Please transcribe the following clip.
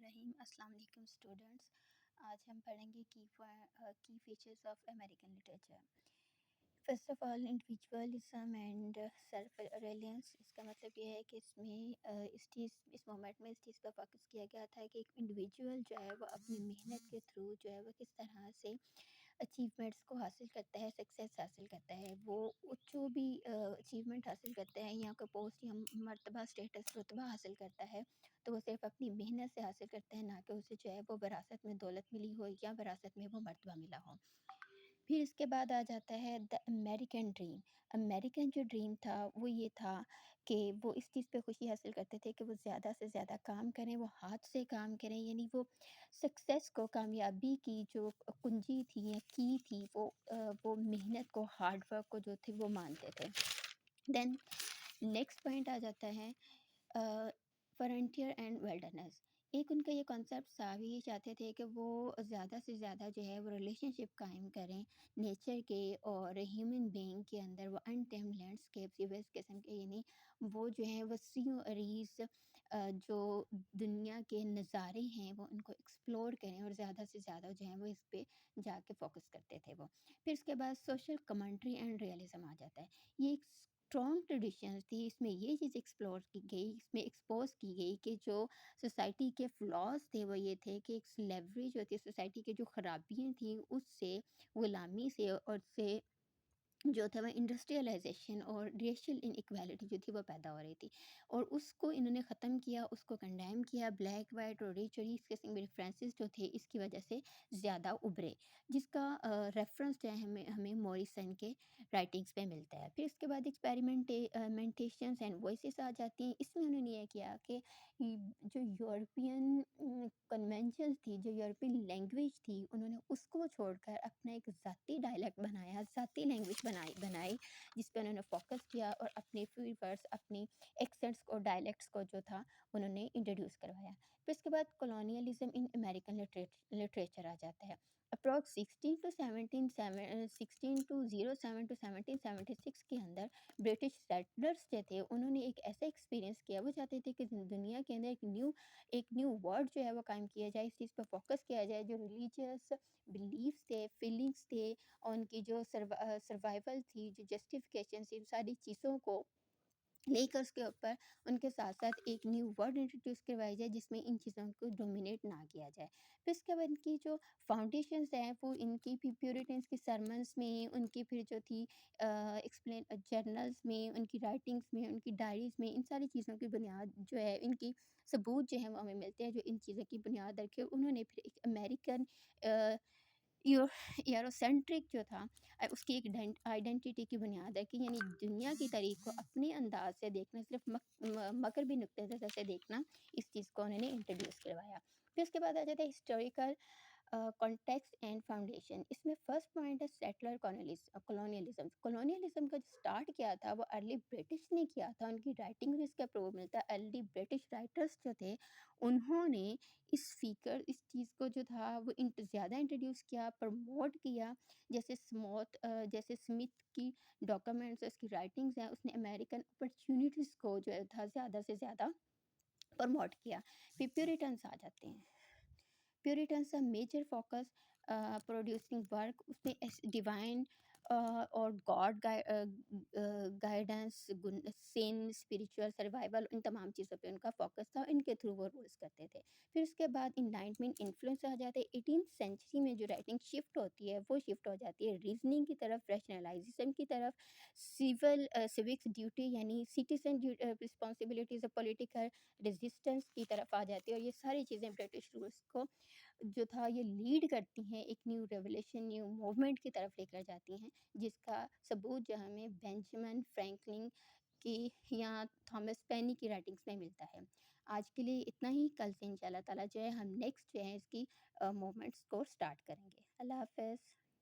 الرحیم السلام علیکم اسٹوڈنٹس. آج ہم پڑھیں گے کی features of American literature. First of all individualism and self reliance. اس کا مطلب یہ ہے کہ اس میں اس مومنٹ میں اس چیز پر فوکس کیا گیا تھا کہ ایک انڈیویجول جو ہے وہ اپنی محنت کے تھرو جو ہے وہ کس طرح سے اچیومنٹس کو حاصل کرتا ہے، سکسیس حاصل کرتا ہے. وہ جو بھی اچیومنٹ حاصل کرتا ہے یا کوئی پوسٹ یا مرتبہ اسٹیٹس رتبہ حاصل کرتا ہے تو وہ صرف اپنی محنت سے حاصل کرتا ہے، نہ کہ اسے جو ہے وہ وراثت میں دولت ملی ہو یا وراثت میں وہ مرتبہ ملا ہو. پھر اس کے بعد آ جاتا ہے دا امریکن ڈریم. امریکن جو ڈریم تھا وہ یہ تھا کہ وہ اس چیز پہ خوشی حاصل کرتے تھے کہ وہ زیادہ سے زیادہ کام کریں، وہ ہاتھ سے کام کریں، یعنی وہ سکسیس کو، کامیابی کی جو کنجی تھی یا کی تھی وہ محنت کو، ہارڈ ورک کو جو تھی وہ مانتے تھے. دین نیکسٹ پوائنٹ آ جاتا ہے فرنٹیئر اینڈ ویلڈرنس. ایک ان کا یہ کانسیپٹ تھا، وہ یہ چاہتے تھے کہ وہ زیادہ سے زیادہ جو ہے وہ ریلیشن شپ قائم کریں نیچر کے اور ہیومن بینگ کے اندر. وہ انٹیم لینڈسکیپس یہ اس قسم کے، یعنی وہ جو ہیں وسیع و عریض جو دنیا کے نظارے ہیں وہ ان کو ایکسپلور کریں اور زیادہ سے زیادہ جو ہیں وہ اس پہ جا کے فوکس کرتے تھے وہ. پھر اس کے بعد سوشل کمنٹری اینڈ ریئلزم آ جاتا ہے. یہ ایک اسٹرانگ ٹریڈیشنز تھی، اس میں یہ چیز ایکسپلور کی گئی، اس میں ایکسپوز کی گئی کہ جو سوسائٹی کے فلاز تھے وہ یہ تھے کہ ایک سلیوری جو تھی، سوسائٹی کی جو خرابیاں تھیں اس سے، غلامی سے اور سے جو تھا وہ انڈسٹریلائزیشن اور ریشل انیکویلٹی جو تھی وہ پیدا ہو رہی تھی، اور اس کو انہوں نے ختم کیا، اس کو کنڈیم کیا. بلیک وائٹ اور ریچ اور اس قسم کے ڈفرینسز جو تھے اس کی وجہ سے زیادہ ابھرے، جس کا ریفرنس جو ہے ہمیں موریسن کے رائٹنگس پہ ملتا ہے. پھر اس کے بعد ایکسپیریمنٹیشنز اینڈ وائسز آ جاتی ہیں. اس میں انہوں نے یہ کیا کہ جو یورپین کنونشنز تھی، جو یورپین لینگویج تھی، انہوں نے اس کو چھوڑ کر اپنا ایک ذاتی ڈائلیکٹ بنایا، ذاتی لینگویج بنائی جس پہ انہوں نے فوکس کیا اور اپنے فری ورڈس، اپنی ایکسنٹس کو، ڈائلیکٹس کو جو تھا انہوں نے انٹروڈیوس کروایا. پھر اس کے بعد کولونیلزم ان امریکن لٹریچر آ جاتا ہے. اپروکس 1607 کے اندر برٹش سیٹلرز جو تھے انہوں نے ایک ایسا ایکسپیرینس کیا، وہ چاہتے تھے کہ دنیا کے اندر ایک نیو ورلڈ جو ہے وہ قائم کیا جائے، اس چیز پہ فوکس کیا جائے. جو ریلیجیس بلیفس تھے، فیلنگس تھے، اور ان کی جو سروائیول تھی، جو جسٹیفیکیشن تھی، ساری چیزوں کو لے کر اس کے اوپر ان کے ساتھ ساتھ ایک نیو ورڈ انٹروڈیوس کروائی جائے جس میں ان چیزوں کو ڈومینیٹ نہ کیا جائے. پھر اس کے بعد ان کی جو فاؤنڈیشنز ہیں وہ ان کی پیورٹنس کی سرمنس میں، ان کی پھر جو تھی ایکسپلین جرنلز میں، ان کی رائٹنگز میں، ان کی ڈائریز میں، ان ساری چیزوں کی بنیاد جو ہے، ان کی ثبوت جو ہیں وہ ہمیں ملتے ہیں جو ان چیزوں کی بنیاد رکھے. انہوں نے پھر ایک امریکن ایروسینٹرک جو تھا اس کی ایک آئیڈینٹی کی بنیاد ہے کہ یعنی دنیا کی تاریخ کو اپنے انداز سے دیکھنا، صرف مغربی نقطۂ نظر سے دیکھنا، اس چیز کو انہوں نے انٹروڈیوس کروایا. پھر اس کے بعد آ جاتا ہے ہسٹوریکل کانٹیکسٹ اینڈ فاؤنڈیشن. اس میں فرسٹ پوائنٹ ہے سیٹلر کولونیلزم. کولونیلزم کا جو سٹارٹ کیا تھا وہ ارلی برٹش نے کیا تھا، ان کی رائٹنگ میں اس کا پروو ملتا ہے. ارلی برٹش رائٹرز جو تھے انہوں نے اس چیز کو جو تھا وہ زیادہ انٹروڈیوس کیا، پروموٹ کیا. جیسے سمتھ کی ڈاکومنٹس، اس کی رائٹنگز ہیں، اس نے امریکن اپرچونیٹیز کو جو تھا زیادہ سے زیادہ پروموٹ کیا. پھر پیوریٹنس آ جاتے ہیں. پیوریٹنس کا میجر فوکس پروڈیوسنگ ورک، اس میں ڈیوائن اور گاڈ گائیڈنس، سین، اسپریچول سروائیول، ان تمام چیزوں پہ ان کا فوکس تھا، ان کے تھرو وہ رولز کرتے تھے. پھر اس کے بعد انلائٹمنٹ انفلوئنس آ جاتے ہیں. 18th سینچری میں جو رائٹنگ شفٹ ہوتی ہے وہ شفٹ ہو جاتی ہے ریزننگ کی طرف، ریشنلائزیشن کی طرف، سیوکس ڈیوٹی یعنی citizen responsibilities of political resistance کی طرف آ جاتی ہے. اور یہ ساری چیزیں برٹش رولز کو جو تھا یہ لیڈ کرتی ہیں، ایک نیو ریولیوشن، نیو موومنٹ کی طرف لے کر جاتی ہیں، جس کا ثبوت جو ہمیں بینجامن فرینکلن کی یا تھامس پینی کی رائٹنگس میں ملتا ہے. آج کے لیے اتنا ہی. کل سے انشاءاللہ تعالیٰ جو ہے ہم نیکسٹ جو ہے اس کی موومنٹس کو سٹارٹ کریں گے. اللہ حافظ.